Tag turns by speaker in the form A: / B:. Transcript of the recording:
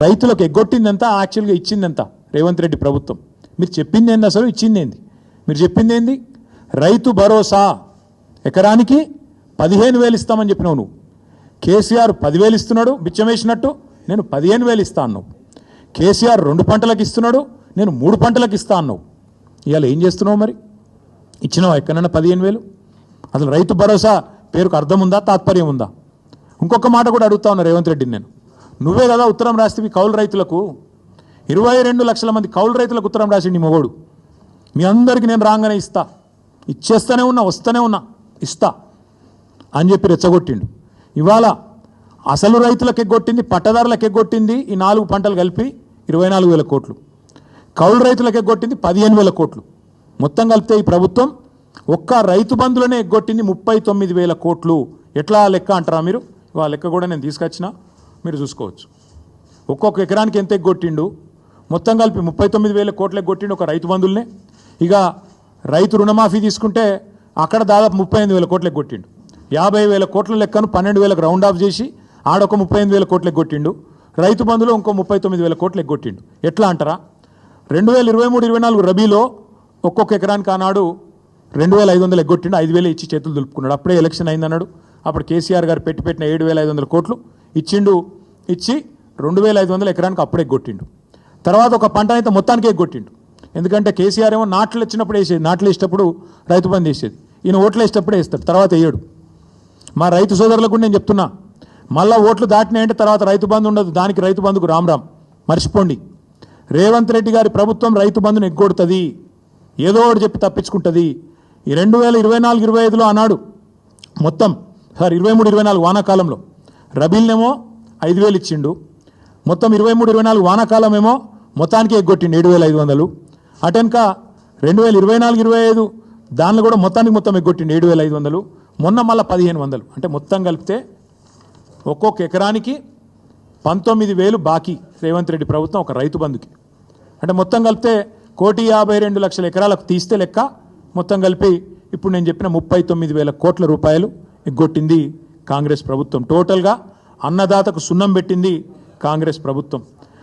A: రైతులకు ఎగ్గొట్టిందంతా యాక్చువల్గా ఇచ్చిందంతా రేవంత్ రెడ్డి ప్రభుత్వం. మీరు చెప్పింది ఏంది, అసలు ఇచ్చింది ఏంది? మీరు చెప్పింది ఏంది? రైతు భరోసా ఎకరానికి 15,000 ఇస్తామని చెప్పినావు నువ్వు. కేసీఆర్ 10,000 ఇస్తున్నాడు బిచ్చమేసినట్టు, నేను 15,000 ఇస్తా అన్నావు. కేసీఆర్ 2 పంటలకు ఇస్తున్నాడు, నేను 3 పంటలకు ఇస్తా అన్నావు. ఇవాళ ఏం చేస్తున్నావు మరి? ఇచ్చినావు ఎక్కడన్నా 15,000? అసలు రైతు భరోసా పేరుకు అర్థం ఉందా, తాత్పర్యం ఉందా? ఇంకొక మాట కూడా అడుగుతా ఉన్నా రేవంత్ రెడ్డిని నేను. నువ్వే కదా ఉత్తరం రాస్తే కౌలు రైతులకు 22 లక్షల మంది కౌలు రైతులకు ఉత్తరం రాసిండి మొగోడు. మీ అందరికీ నేను రాగానే ఇస్తా, ఇచ్చేస్తూనే ఉన్నా, వస్తూనే ఉన్నా, ఇస్తా అని చెప్పి రెచ్చగొట్టిండు. ఇవాళ అసలు రైతులకు ఎగ్గొట్టింది, పట్టదారులకు ఎగ్గొట్టింది ఈ 4 పంటలు కలిపి 24,000 కోట్లు, కౌలు రైతులకు ఎగ్గొట్టింది 15,000 కోట్లు. మొత్తం కలిపితే ఈ ప్రభుత్వం ఒక్క రైతు బంధులనే ఎగ్గొట్టింది 39,000 కోట్లు. ఎట్లా లెక్క అంటారా మీరు? ఇవాళ లెక్క కూడా నేను తీసుకొచ్చినా, మీరు చూసుకోవచ్చు. ఒక్కొక్క ఎకరానికి ఎంత ఎగ్గొట్టిండు, మొత్తం కలిపి 39,000 కోట్లు ఎగ్గొట్టిండు ఒక రైతు బంధువులనే. ఇక రైతు రుణమాఫీ తీసుకుంటే అక్కడ దాదాపు 38,000 కోట్లు ఎగ్గొట్టిండు. 50,000 కోట్ల లెక్కను 12,000కు రౌండ్ ఆఫ్ చేసి ఆడొక 38,000 కోట్లు ఎగ్గొట్టిండు. రైతు బంధులో ఇంకో 39,000 కోట్లు ఎగ్గొట్టిండు. ఎట్లా అంటారా? 2023-24 రబీలో ఒక్కొక్క ఎకరానికి ఆనాడు 2,500 ఎగ్గొట్టిండు, 5,000 ఇచ్చి చేతులు దులుపుకున్నాడు. అప్పుడే ఎలక్షన్ అయిందన్నాడు. అప్పుడు కేసీఆర్ గారు పెట్టిన 7,500 కోట్లు ఇచ్చిండు. ఇచ్చి 2,500 ఎకరానికి అప్పుడే ఎగ్గొట్టిండు. తర్వాత ఒక పంట అయితే మొత్తానికి ఎగ్గొట్టిండు. ఎందుకంటే కేసీఆర్ ఏమో నాట్లు వచ్చినప్పుడు వేసేది, నాట్లు వేసేటప్పుడు రైతు బంధు వేసేది, ఈయన ఓట్లు వేసేటప్పుడే వేస్తాడు, తర్వాత వేయడు. మా రైతు సోదరులకు నేను చెప్తున్నా, మళ్ళీ ఓట్లు దాటినాయంటే తర్వాత రైతు బంధు ఉండదు. దానికి రైతు బంధుకు రామ్ మర్చిపోండి. రేవంత్ రెడ్డి గారి ప్రభుత్వం రైతు బంధును ఎగ్గొడుతుంది, ఏదో ఒకటి చెప్పి తప్పించుకుంటుంది. ఈ 2024-25లో అన్నాడు మొత్తం 23-24 వానాకాలంలో రబీల్నేమో 5,000 ఇచ్చిండు. మొత్తం 23-24 వానాకాలం ఏమో మొత్తానికి ఎగ్గొట్టిండు 7,500. అటెనక 2024-25 దానిలో కూడా మొత్తం ఎగ్గొట్టిండు 7,500. మొన్న మళ్ళీ 1,500. అంటే మొత్తం కలిపితే ఒక్కొక్క ఎకరానికి 19,000 బాకీ రేవంత్ రెడ్డి ప్రభుత్వం ఒక రైతు బంధుకి. అంటే మొత్తం కలిపితే 1,52,00,000 ఎకరాలకు తీస్తే లెక్క మొత్తం కలిపి ఇప్పుడు నేను చెప్పిన 39,000 కోట్ల రూపాయలు ఎగ్గొట్టింది కాంగ్రెస్ ప్రభుత్వం. టోటల్గా అన్నదాతకు సున్నం పెట్టింది కాంగ్రెస్ ప్రభుత్వం.